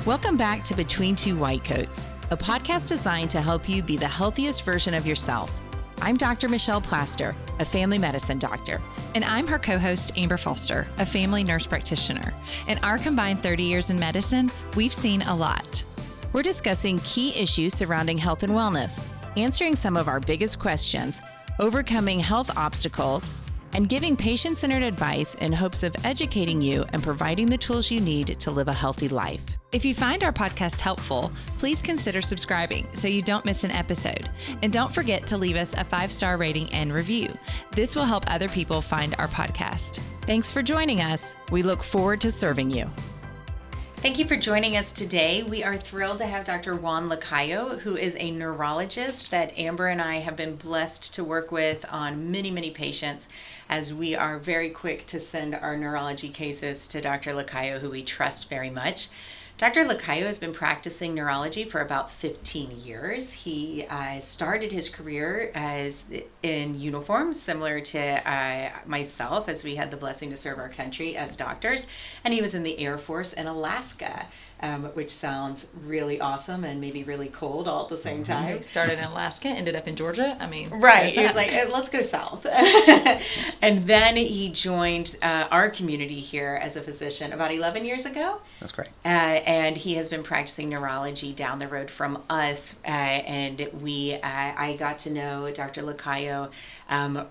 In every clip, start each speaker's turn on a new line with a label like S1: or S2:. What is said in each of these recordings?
S1: Welcome back to Between Two White Coats, a podcast designed to help you be the healthiest version of yourself. I'm Dr. Michelle Plaster, a family medicine doctor.
S2: And I'm her co-host, Amber Foster, a family nurse practitioner. In our combined 30 years in medicine, we've seen a lot.
S1: We're discussing key issues surrounding health and wellness, answering some of our biggest questions, overcoming health obstacles, and giving patient-centered advice in hopes of educating you and providing the tools you need to live a healthy life.
S2: If you find our podcast helpful, please consider subscribing so you don't miss an episode. And don't forget to leave us a 5-star rating and review. This will help other people find our podcast.
S1: Thanks for joining us. We look forward to serving you. Thank you for joining us today. We are thrilled to have Dr. Juan Lacayo, who is a neurologist that Amber and I have been blessed to work with on many, many patients, as we are very quick to send our neurology cases to Dr. Lacayo, who we trust very much. Dr. Lacayo has been practicing neurology for about 15 years. He started his career as in uniform, similar to myself, as we had the blessing to serve our country as doctors. And he was in the Air Force in Alaska, which sounds really awesome and maybe really cold all at the same time.
S2: He started in Alaska, ended up in Georgia.
S1: Right. He was like, let's go south. And then he joined our community here as a physician about 11 years ago.
S3: That's great.
S1: And he has been practicing neurology down the road from us. And I got to know Dr. Lacayo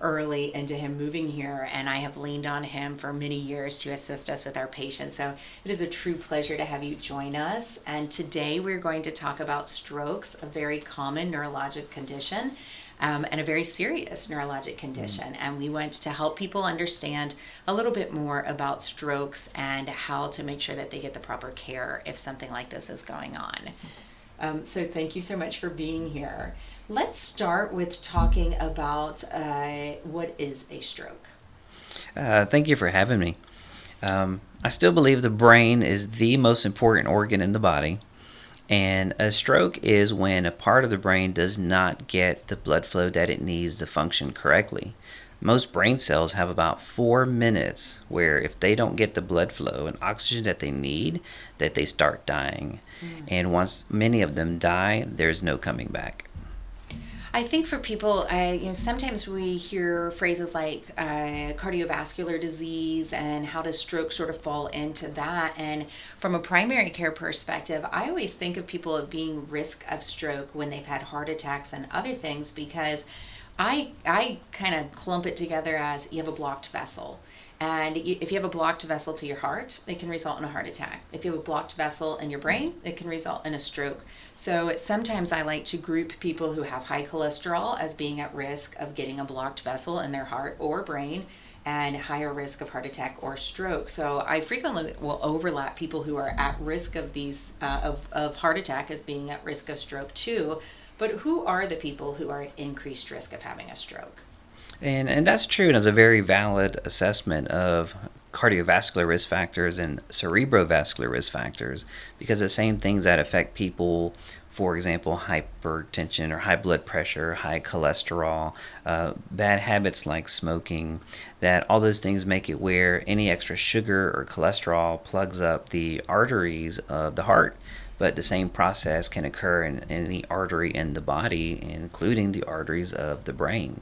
S1: early into him moving here, and I have leaned on him for many years to assist us with our patients. So it is a true pleasure to have you join us. And today we're going to talk about strokes, a very common neurologic condition. And a very serious neurologic condition. And we want to help people understand a little bit more about strokes and how to make sure that they get the proper care if something like this is going on. So thank you so much for being here. Let's start with talking about what is a stroke.
S3: Thank you for having me. I still believe the brain is the most important organ in the body. And a stroke is when a part of the brain does not get the blood flow that it needs to function correctly. Most brain cells have about 4 minutes where if they don't get the blood flow and oxygen that they need, that they start dying. And once many of them die, there's no coming back.
S1: I think for people, sometimes we hear phrases like cardiovascular disease and how does stroke sort of fall into that. And from a primary care perspective, I always think of people as being risk of stroke when they've had heart attacks and other things, because I kind of clump it together as you have a blocked vessel. And if you have a blocked vessel to your heart, it can result in a heart attack. If you have a blocked vessel in your brain, it can result in a stroke. So sometimes I like to group people who have high cholesterol as being at risk of getting a blocked vessel in their heart or brain, and higher risk of heart attack or stroke. So I frequently will overlap people who are at risk of these of heart attack as being at risk of stroke too. But who are the people who are at increased risk of having a stroke?
S3: And that's true, and it's a very valid assessment of cardiovascular risk factors and cerebrovascular risk factors, because the same things that affect people, for example, hypertension or high blood pressure, high cholesterol, bad habits like smoking, that all those things make it where any extra sugar or cholesterol plugs up the arteries of the heart. But the same process can occur in any artery in the body, including the arteries of the brain.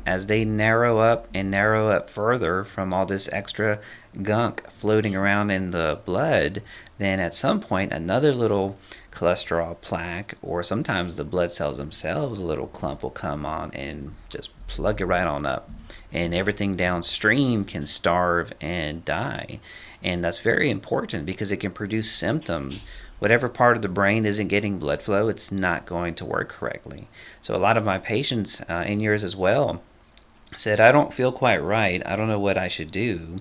S3: As they narrow up further from all this extra gunk floating around in the blood, then at some point another little cholesterol plaque, or sometimes the blood cells themselves, a little clump will come on and just plug it right on up. And everything downstream can starve and die. And that's very important because it can produce symptoms. Whatever part of the brain isn't getting blood flow, it's not going to work correctly. So a lot of my patients, and yours as well, said, I don't feel quite right. I don't know what I should do,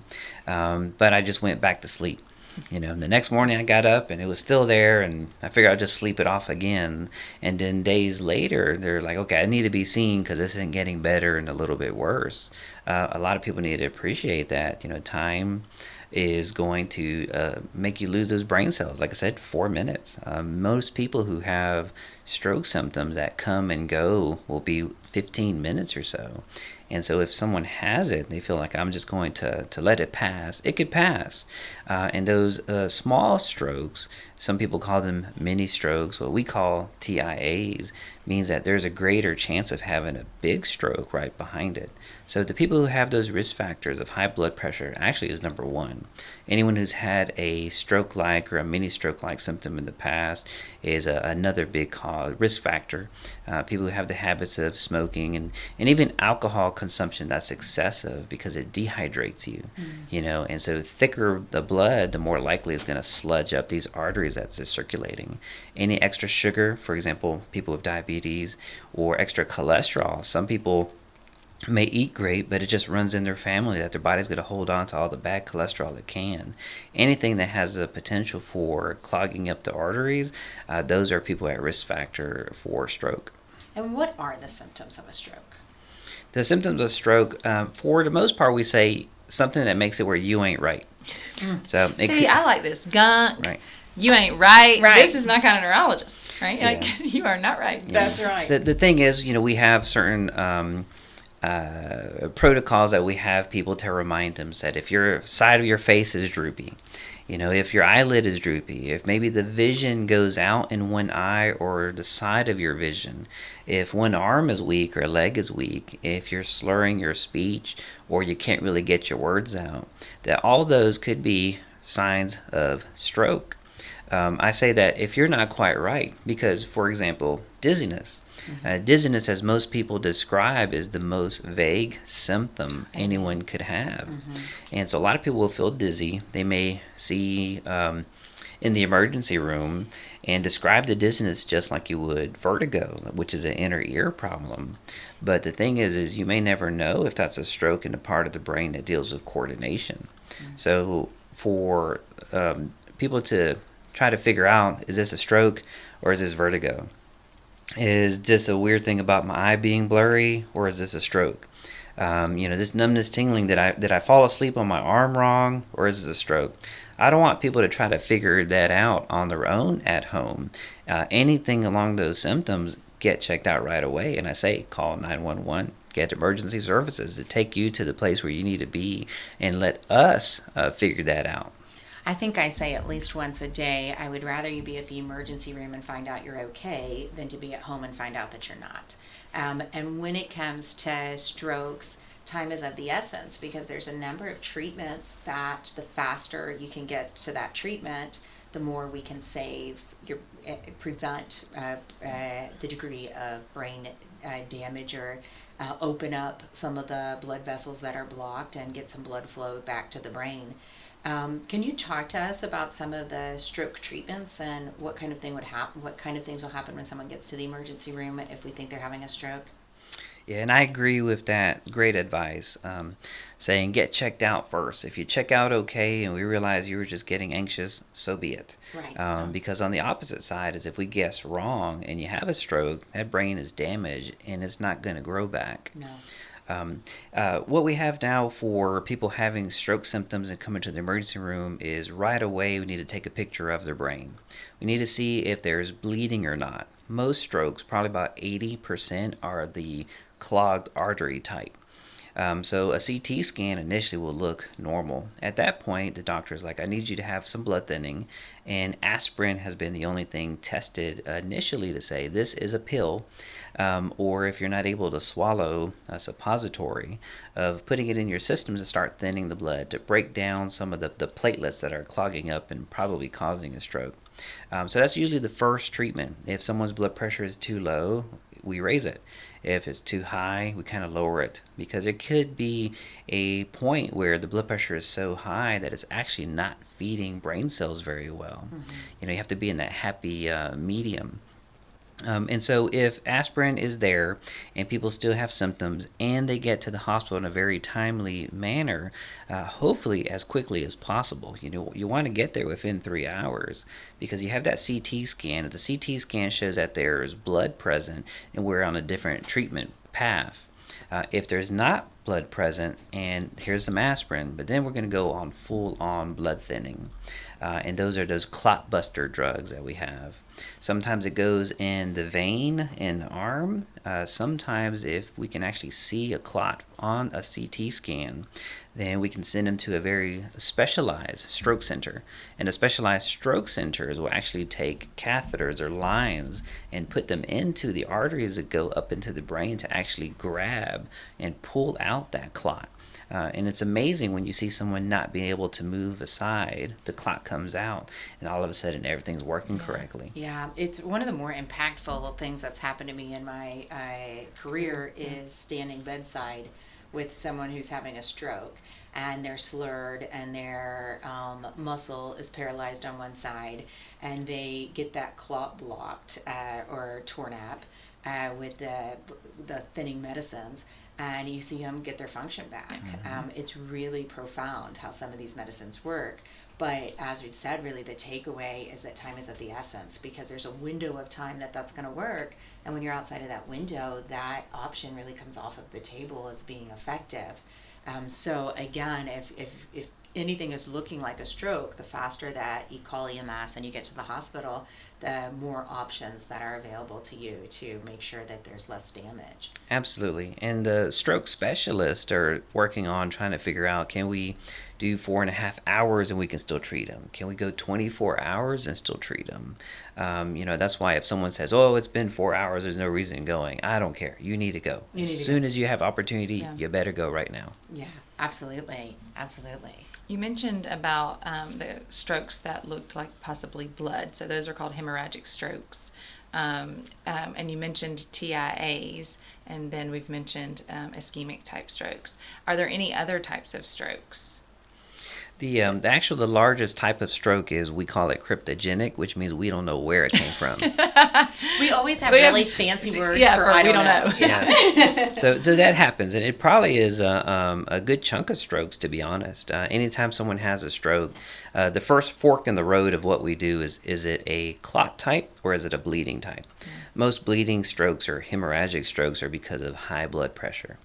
S3: but I just went back to sleep. The next morning I got up and it was still there, and I figured I'd just sleep it off again. And then days later, they're like, okay, I need to be seen because this isn't getting better and a little bit worse. A lot of people need to appreciate that. Time is going to make you lose those brain cells. Like I said, 4 minutes. Most people who have stroke symptoms that come and go will be 15 minutes or so. And so if someone has it, they feel like I'm just going to let it pass. It could pass. And those small strokes Some people call them mini strokes. What we call TIAs means that there's a greater chance of having a big stroke right behind it. So the people who have those risk factors of high blood pressure actually is number one. Anyone who's had a stroke-like or a mini stroke-like symptom in the past is another big risk factor. People who have the habits of smoking and even alcohol consumption that's excessive because it dehydrates you, and so thicker the blood, the more likely it's going to sludge up these arteries that's circulating. Any extra sugar, for example, people with diabetes, or extra cholesterol. Some people may eat great, but it just runs in their family that their body's going to hold on to all the bad cholesterol it can. Anything that has the potential for clogging up the arteries, those are people at risk factor for stroke.
S1: And what are the symptoms of a stroke?
S3: The symptoms of stroke, for the most part, we say something that makes it where you ain't right. So
S2: I like this. Gunk.
S3: Right.
S2: You ain't right.
S1: Right.
S2: This is my kind of neurologist, right?
S3: Yeah.
S2: Like, you are not right.
S3: Yeah.
S1: That's right.
S3: The thing is, we have certain protocols that we have people to remind them that if your side of your face is droopy, if your eyelid is droopy, if maybe the vision goes out in one eye or the side of your vision, if one arm is weak or a leg is weak, if you're slurring your speech or you can't really get your words out, that all those could be signs of stroke. I say that if you're not quite right, because, for example, dizziness. Dizziness, as most people describe, is the most vague symptom anyone could have. And so a lot of people will feel dizzy. They may see in the emergency room and describe the dizziness just like you would vertigo, which is an inner ear problem. But the thing is you may never know if that's a stroke in the part of the brain that deals with coordination. So for people to try to figure out, is this a stroke or is this vertigo? Is this a weird thing about my eye being blurry, or is this a stroke? This numbness, tingling, did I fall asleep on my arm wrong, or is this a stroke? I don't want people to try to figure that out on their own at home. Anything along those symptoms, get checked out right away. And I say, call 911, get emergency services to take you to the place where you need to be, and let us figure that out.
S1: I think I say at least once a day, I would rather you be at the emergency room and find out you're okay than to be at home and find out that you're not. And when it comes to strokes, time is of the essence, because there's a number of treatments that the faster you can get to that treatment, the more we can prevent the degree of brain damage, or open up some of the blood vessels that are blocked and get some blood flow back to the brain. Can you talk to us about some of the stroke treatments and what kind of thing would happen? What kind of things will happen when someone gets to the emergency room if we think they're having a stroke?
S3: Yeah, and I agree with that. Great advice. Saying get checked out first. If you check out okay and we realize you were just getting anxious, so be it.
S1: Right.
S3: Because on the opposite side is if we guess wrong and you have a stroke, that brain is damaged and it's not going to grow back.
S1: No.
S3: What we have now for people having stroke symptoms and coming to the emergency room is right away we need to take a picture of their brain. We need to see if there's bleeding or not. Most strokes, probably about 80%, are the clogged artery type. So a CT scan initially will look normal. At that point, the doctor is like, I need you to have some blood thinning, and aspirin has been the only thing tested initially to say this is a pill, or if you're not able to swallow a suppository, of putting it in your system to start thinning the blood, to break down some of the platelets that are clogging up and probably causing a stroke. So that's usually the first treatment. If someone's blood pressure is too low, we raise it. If it's too high, we kind of lower it, because there could be a point where the blood pressure is so high that it's actually not feeding brain cells very well. You have to be in that happy medium. And so if aspirin is there and people still have symptoms and they get to the hospital in a very timely manner, hopefully as quickly as possible. You want to get there within 3 hours, because you have that CT scan. If the CT scan shows that there is blood present and we're on a different treatment path. If there's not blood present, and here's some aspirin, but then we're going to go on full-on blood thinning. And those are those clot buster drugs that we have. Sometimes it goes in the vein in the arm. Sometimes if we can actually see a clot on a CT scan, then we can send them to a very specialized stroke center. And the specialized stroke centers will actually take catheters or lines and put them into the arteries that go up into the brain to actually grab and pull out that clot. And it's amazing when you see someone not being able to move aside, the clot comes out, and all of a sudden everything's working correctly.
S1: Yeah, it's one of the more impactful things that's happened to me in my career is standing bedside with someone who's having a stroke, and they're slurred and their muscle is paralyzed on one side, and they get that clot blocked or torn up with the thinning medicines. And you see them get their function back. It's really profound how some of these medicines work. But as we've said, really the takeaway is that time is of the essence, because there's a window of time that's going to work. And when you're outside of that window, that option really comes off of the table as being effective. So again, if anything is looking like a stroke, the faster that you call EMS and you get to the hospital, the more options that are available to you to make sure that there's less damage.
S3: Absolutely. And the stroke specialists are working on trying to figure out, can we do 4.5 hours and we can still treat them? Can we go 24 hours and still treat them? That's why if someone says, oh, it's been 4 hours, there's no reason in going, I don't care. You need to go. As soon as you have opportunity, you better go right now.
S1: Yeah, absolutely. Absolutely.
S2: You mentioned about the strokes that looked like possibly blood. So those are called hemorrhagic strokes. And you mentioned TIAs, and then we've mentioned ischemic type strokes. Are there any other types of strokes?
S3: The largest type of stroke is, we call it cryptogenic, which means we don't know where it came from.
S1: We always have really fancy words for
S2: we don't know.
S3: Yeah. So that happens, and it probably is a good chunk of strokes, to be honest. Anytime someone has a stroke, the first fork in the road of what we do is it a clot type or is it a bleeding type? Most bleeding strokes or hemorrhagic strokes are because of high blood pressure.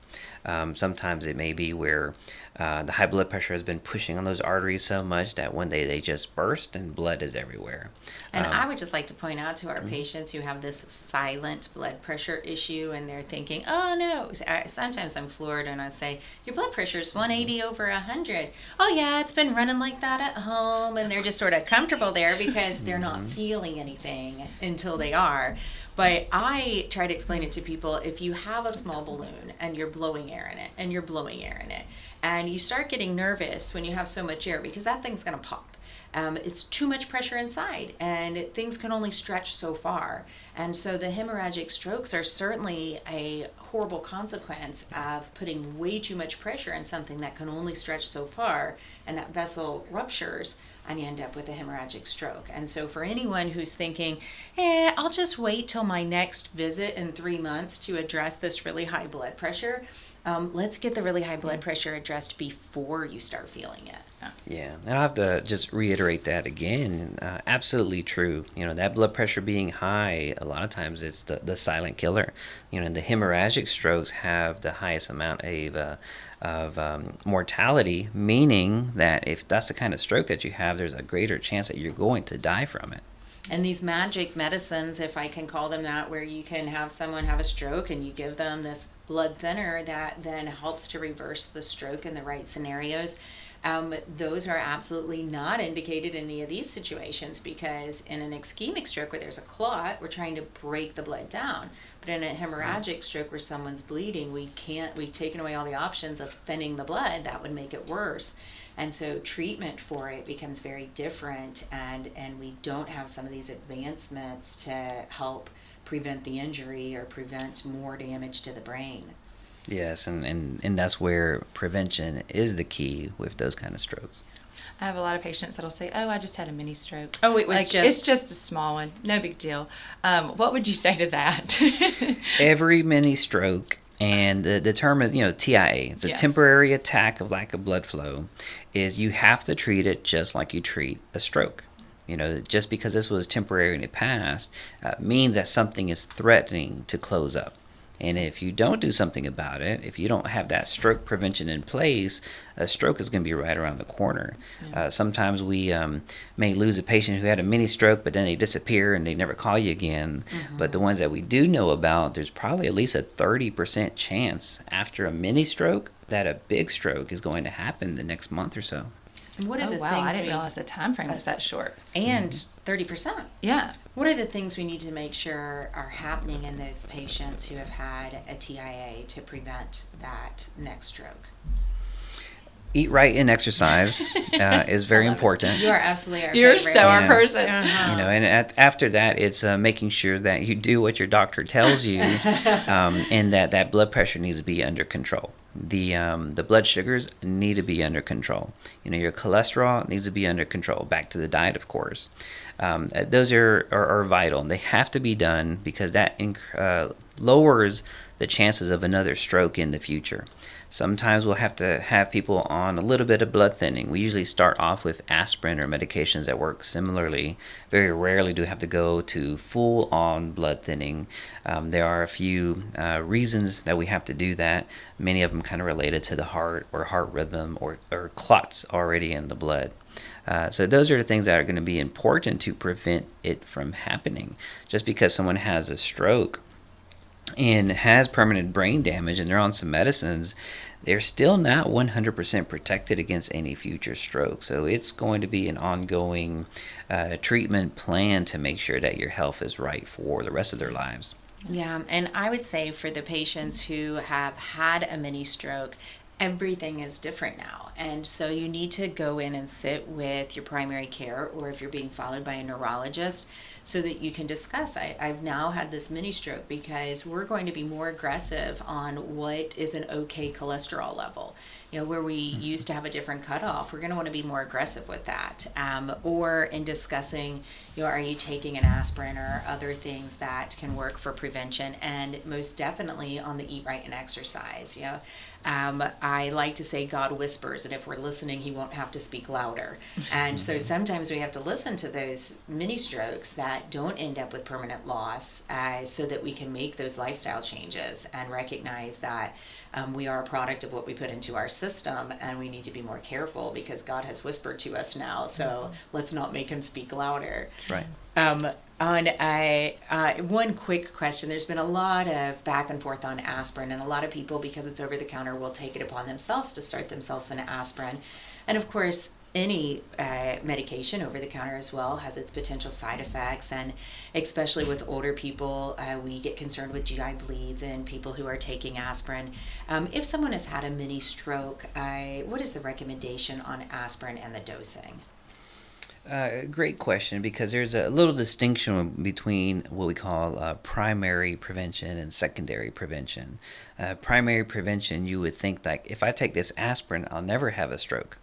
S3: Sometimes it may be where the high blood pressure has been pushing on those arteries so much that one day they just burst and blood is everywhere.
S1: And I would just like to point out to our patients who have this silent blood pressure issue, and they're thinking, oh no, sometimes I'm floored and I say, your blood pressure is 180 over 100. Oh yeah, it's been running like that at home. And they're just sort of comfortable there because they're not feeling anything until they are. But I try to explain it to people, if you have a small balloon and you're blowing air in it and you're blowing air in it, and you start getting nervous when you have so much air, because that thing's going to pop. It's too much pressure inside, and things can only stretch so far. And so the hemorrhagic strokes are certainly a horrible consequence of putting way too much pressure in something that can only stretch so far, and that vessel ruptures, and you end up with a hemorrhagic stroke. And so for anyone who's thinking, I'll just wait till my next visit in 3 months to address this really high blood pressure, let's get the really high blood pressure addressed before you start feeling it.
S3: Yeah, and I have to just reiterate that again. Absolutely true. That blood pressure being high, a lot of times it's the silent killer. The hemorrhagic strokes have the highest amount of mortality, meaning that if that's the kind of stroke that you have, there's a greater chance that you're going to die from it.
S1: And these magic medicines, if I can call them that, where you can have someone have a stroke and you give them this blood thinner that then helps to reverse the stroke in the right scenarios, those are absolutely not indicated in any of these situations, because in an ischemic stroke where there's a clot, we're trying to break the blood down. But in a hemorrhagic stroke where someone's bleeding, we've taken away all the options of thinning the blood. That would make it worse. And so treatment for it becomes very different, and we don't have some of these advancements to help prevent the injury or prevent more damage to the brain.
S3: Yes, and that's where prevention is the key with those kind of strokes.
S2: I have a lot of patients that'll say, I just had a mini stroke.
S1: Oh, it was
S2: it's just a small one. No big deal. What would you say to that?
S3: Every mini stroke, and the term is, TIA, it's a temporary attack of lack of blood flow, is you have to treat it just like you treat a stroke. Just because this was temporary in the past means that something is threatening to close up. And if you don't do something about it, if you don't have that stroke prevention in place, a stroke is going to be right around the corner. Sometimes we may lose a patient who had a mini stroke, but then they disappear and they never call you again. But the ones that we do know about, there's probably at least a 30% chance after a mini stroke that a big stroke is going to happen the next month or so.
S1: And what are the
S2: wow,
S1: things
S2: I didn't realize the time frame was that short.
S1: And 30%.
S2: Yeah.
S1: What are the things we need to make sure are happening in those patients who have had a TIA to prevent that next stroke?
S3: Eat right and exercise is very important.
S1: You are absolutely our
S2: You're
S1: favorite.
S2: so our
S3: Yeah.
S2: person.
S3: And after that, it's making sure that you do what your doctor tells you, and that blood pressure needs to be under control. The blood sugars need to be under control. Your cholesterol needs to be under control. Back to the diet, of course. Those are vital, and they have to be done because that lowers the chances of another stroke in the future. Sometimes we'll have to have people on a little bit of blood thinning. We usually start off with aspirin or medications that work similarly. Very rarely do we have to go to full-on blood thinning. There are a few reasons that we have to do that. Many of them kind of related to the heart or heart rhythm or clots already in the blood. So those are the things that are going to be important to prevent it from happening. Just because someone has a stroke and has permanent brain damage and they're on some medicines, they're still not 100% protected against any future stroke. So it's going to be an ongoing treatment plan to make sure that your health is right for the rest of their lives.
S1: Yeah, and I would say for the patients who have had a mini stroke, everything is different now. And so you need to go in and sit with your primary care, or if you're being followed by a neurologist, so that you can discuss, I've now had this mini stroke because we're going to be more aggressive on what is an okay cholesterol level. Where we used to have a different cutoff, we're going to want to be more aggressive with that. Or in discussing, are you taking an aspirin or other things that can work for prevention? And most definitely on the eat right and exercise. I like to say God whispers, and if we're listening, he won't have to speak louder. And so sometimes we have to listen to those mini strokes that don't end up with permanent loss, so that we can make those lifestyle changes and recognize that we are a product of what we put into our system, and we need to be more careful because God has whispered to us now. So let's not make him speak louder.
S3: That's right.
S1: On one quick question, there's been a lot of back and forth on aspirin, and a lot of people, because it's over the counter, will take it upon themselves to start themselves an aspirin. And of course, any medication over the counter as well has its potential side effects, and especially with older people, we get concerned with GI bleeds and people who are taking aspirin. If someone has had a mini stroke, what is the recommendation on aspirin and the dosing?
S3: Great question, because there's a little distinction between what we call primary prevention and secondary prevention. Primary prevention, you would think like, if I take this aspirin, I'll never have a stroke.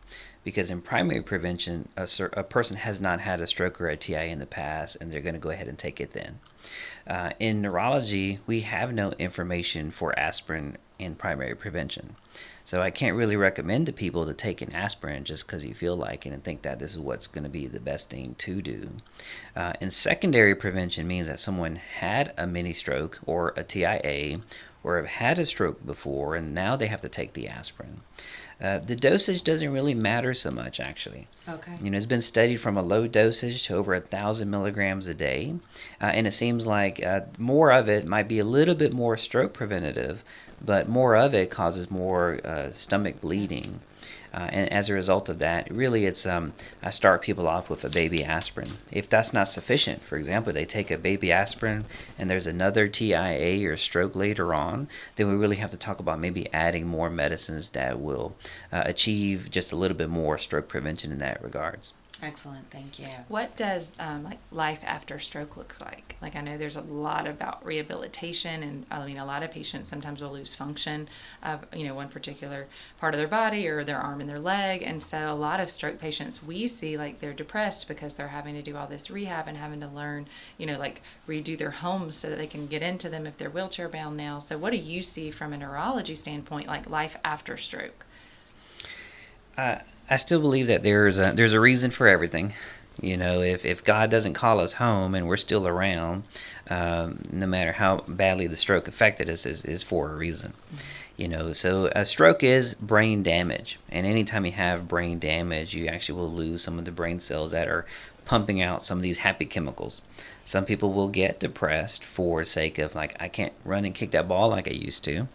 S3: Because in primary prevention, a person has not had a stroke or a TIA in the past, and they're going to go ahead and take it then. In neurology, we have no information for aspirin in primary prevention. So I can't really recommend to people to take an aspirin just because you feel like it and think that this is what's going to be the best thing to do. And secondary prevention means that someone had a mini stroke or a TIA or have had a stroke before, and now they have to take the aspirin. The dosage doesn't really matter so much, actually.
S1: Okay.
S3: It's been studied from a low dosage to over 1,000 milligrams a day, and it seems like more of it might be a little bit more stroke preventative, but more of it causes more stomach bleeding. And as a result of that, really it's, I start people off with a baby aspirin. If that's not sufficient, for example, they take a baby aspirin and there's another TIA or stroke later on, then we really have to talk about maybe adding more medicines that will achieve just a little bit more stroke prevention in that regards.
S1: Excellent, thank you.
S2: What does like life after stroke look like? Like, I know there's a lot about rehabilitation, and I mean, a lot of patients sometimes will lose function of one particular part of their body or their arm and their leg, and so a lot of stroke patients we see, like, they're depressed because they're having to do all this rehab and having to learn like redo their homes so that they can get into them if they're wheelchair bound now. So what do you see from a neurology standpoint, like life after stroke?
S3: I still believe that there's a reason for everything. If God doesn't call us home and we're still around, no matter how badly the stroke affected us, is for a reason. So a stroke is brain damage, and anytime you have brain damage, you actually will lose some of the brain cells that are pumping out some of these happy chemicals. Some people will get depressed for sake of, like, I can't run and kick that ball like I used to.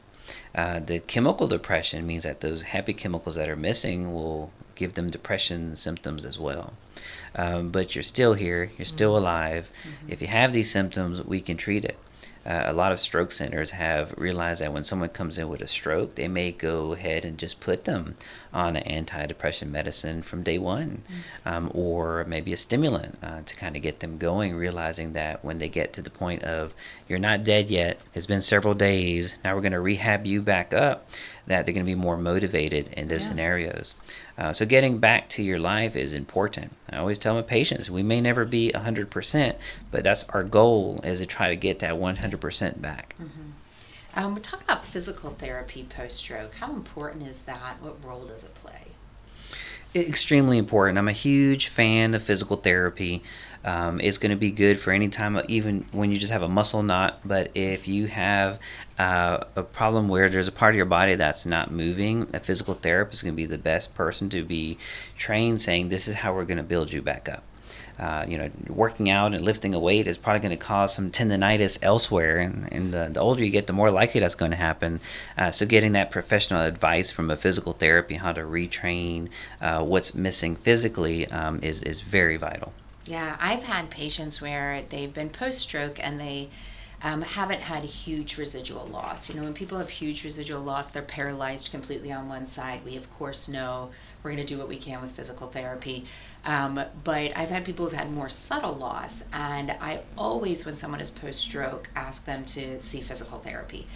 S3: The chemical depression means that those happy chemicals that are missing will give them depression symptoms as well. But you're still here, you're still alive. If you have these symptoms, we can treat it. A lot of stroke centers have realized that when someone comes in with a stroke, they may go ahead and just put them on an antidepressant medicine from day one, or maybe a stimulant to kind of get them going, realizing that when they get to the point of, you're not dead yet, it's been several days, now we're going to rehab you back up, that they're going to be more motivated in those scenarios. So getting back to your life is important. I always tell my patients, we may never be 100%, but that's our goal, is to try to get that 100% back.
S1: We're talking about physical therapy post-stroke. How important is that? What role does it play?
S3: Extremely important. I'm a huge fan of physical therapy. It's going to be good for any time, even when you just have a muscle knot. But if you have a problem where there's a part of your body that's not moving, a physical therapist is going to be the best person to be trained, saying, this is how we're going to build you back up. Working out and lifting a weight is probably going to cause some tendonitis elsewhere, and the older you get, the more likely that's going to happen. So getting that professional advice from a physical therapy, how to retrain what's missing physically, is very vital.
S1: Yeah, I've had patients where they've been post-stroke and they haven't had huge residual loss. When people have huge residual loss, they're paralyzed completely on one side. We, of course, know we're going to do what we can with physical therapy. But I've had people who've had more subtle loss, and I always, when someone is post-stroke, ask them to see physical therapy.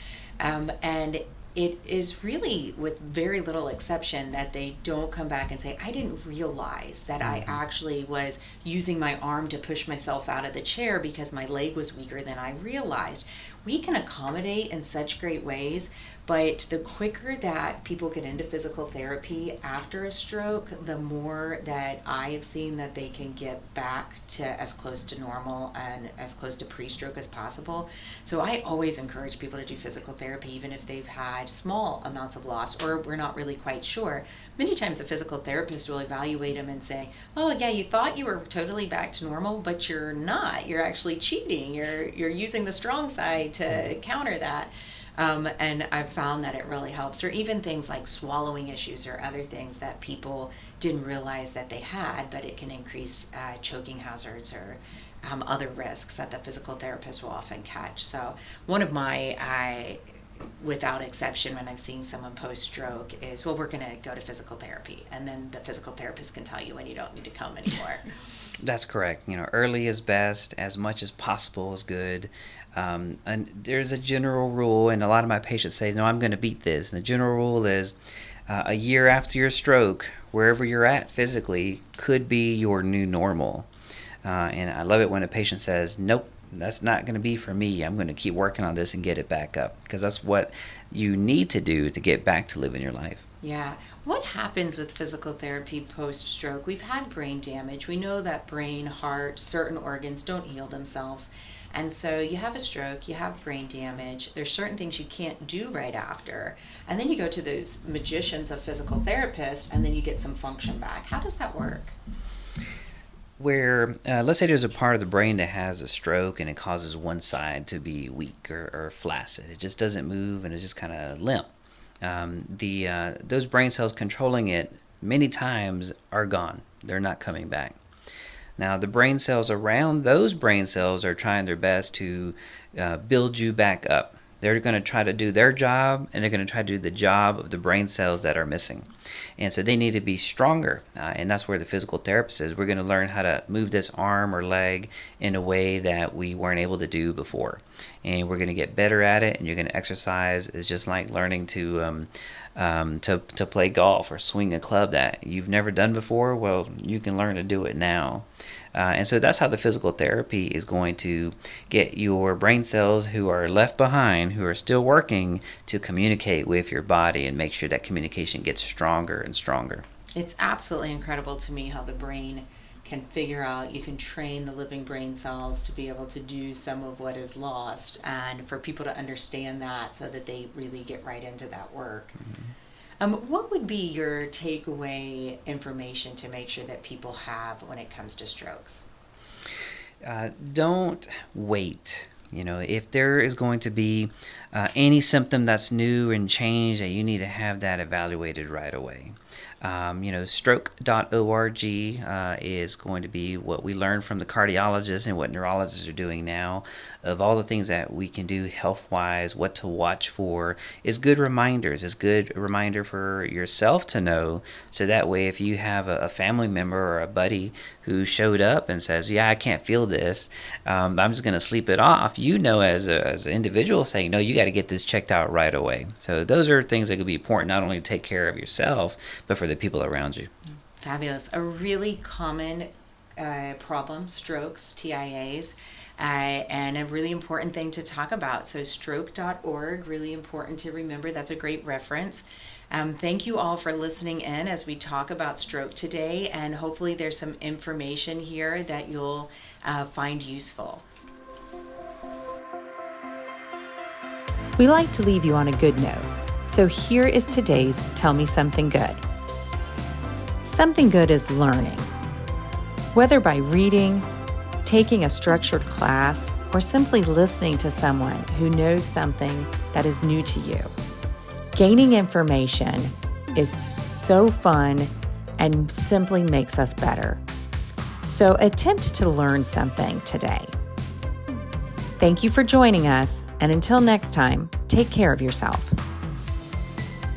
S1: And it is really, with very little exception, that they don't come back and say, I didn't realize that I actually was using my arm to push myself out of the chair because my leg was weaker than I realized. We can accommodate in such great ways, but the quicker that people get into physical therapy after a stroke, the more that I have seen that they can get back to as close to normal and as close to pre-stroke as possible. So I always encourage people to do physical therapy, even if they've had small amounts of loss or we're not really quite sure. Many times the physical therapist will evaluate them and say, oh yeah, you thought you were totally back to normal, but you're not. You're actually cheating. You're using the strong side to counter that. And I've found that it really helps. Or even things like swallowing issues or other things that people didn't realize that they had, but it can increase choking hazards or other risks that the physical therapist will often catch. So one of my, without exception, when I've seen someone post-stroke is, well, we're going to go to physical therapy. And then the physical therapist can tell you when you don't need to come anymore.
S3: That's correct. Early is best. As much as possible is good. And there's a general rule, and a lot of my patients say, no, I'm going to beat this. And the general rule is a year after your stroke, wherever you're at physically could be your new normal. And I love it when a patient says, nope, that's not going to be for me. I'm going to keep working on this and get it back up, because that's what you need to do to get back to living your life.
S1: Yeah. What happens with physical therapy post-stroke? We've had brain damage. We know that brain, heart, certain organs don't heal themselves. And so you have a stroke, you have brain damage, there's certain things you can't do right after. And then you go to those magicians of physical therapists, and then you get some function back. How does that work?
S3: Where, let's say there's a part of the brain that has a stroke and it causes one side to be weak or flaccid. It just doesn't move and it's just kind of limp. Those brain cells controlling it many times are gone. They're not coming back. Now, the brain cells around those brain cells are trying their best to build you back up. They're going to try to do their job, and they're going to try to do the job of the brain cells that are missing. And so they need to be stronger, and that's where the physical therapist is. We're going to learn how to move this arm or leg in a way that we weren't able to do before. And we're going to get better at it, and you're going to exercise. It's just like learning to play golf or swing a club that you've never done before. Well, you can learn to do it now. And so that's how the physical therapy is going to get your brain cells who are left behind, who are still working, to communicate with your body and make sure that communication gets stronger and stronger.
S1: It's absolutely incredible to me how the brain can figure out, you can train the living brain cells to be able to do some of what is lost, and for people to understand that so that they really get right into that work. What would be your takeaway information to make sure that people have when it comes to strokes?
S3: Don't wait. If there is going to be any symptom that's new and changed, that you need to have that evaluated right away. Stroke.org is going to be what we learned from the cardiologists and what neurologists are doing now of all the things that we can do health-wise, what to watch for, is good reminders. It's good reminder for yourself to know, so that way if you have a family member or a buddy who showed up and says, yeah, I can't feel this, I'm just going to sleep it off, as an individual saying, no, you got to get this checked out right away. So those are things that could be important, not only to take care of yourself, but for the people around you.
S1: Fabulous. A really common problem, strokes, TIAs, and a really important thing to talk about. So stroke.org, really important to remember. That's a great reference. Thank you all for listening in as we talk about stroke today, and hopefully there's some information here that you'll find useful.
S4: We like to leave you on a good note, so here is today's Tell Me Something Good. Something good is learning. Whether by reading, taking a structured class, or simply listening to someone who knows something that is new to you, gaining information is so fun and simply makes us better. So attempt to learn something today. Thank you for joining us, and until next time, take care of yourself.